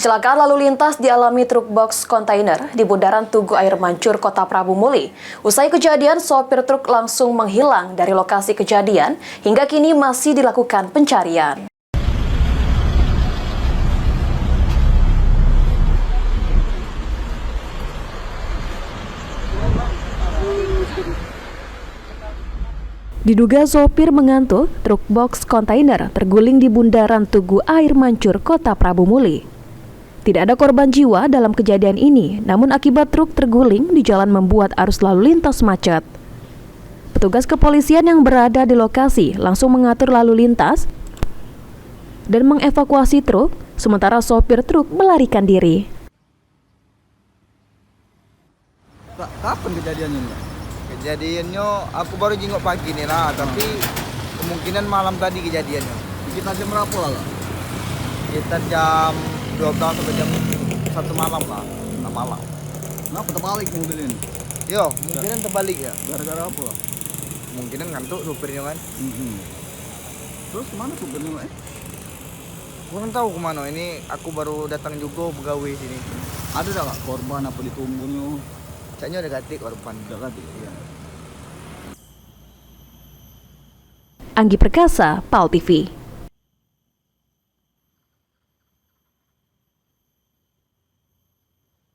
Kecelakaan lalu lintas dialami truk box kontainer di Bundaran Tugu Air Mancur, Kota Prabu Muli. Usai kejadian, sopir truk langsung menghilang dari lokasi kejadian, hingga kini masih dilakukan pencarian. Diduga sopir mengantuk, truk box kontainer terguling di Bundaran Tugu Air Mancur, Kota Prabu Muli. Tidak ada korban jiwa dalam kejadian ini, namun akibat truk terguling di jalan membuat arus lalu lintas macet. Petugas kepolisian yang berada di lokasi langsung mengatur lalu lintas dan mengevakuasi truk, sementara sopir truk melarikan diri. Kapan kejadiannya? Kejadiannya aku baru jenguk pagi nih lah, tapi kemungkinan malam tadi kejadiannya. Kita jam berapa lah? Kita jam 12 sampai jam 1 malam lah, 6 malam. Kenapa terbalik mobil ini? Yo, kemungkinan terbalik ya. Gara-gara apa? Kemungkinan ngantuk supirnya kan. Terus kemana supirnya? Kurang tahu kemana, ini aku baru datang juga pegawai sini. Ada tak korban apa ditunggunya? Kayaknya ada ganti korban. Udah ganti, ya. Anggi Perkasa, PAL TV.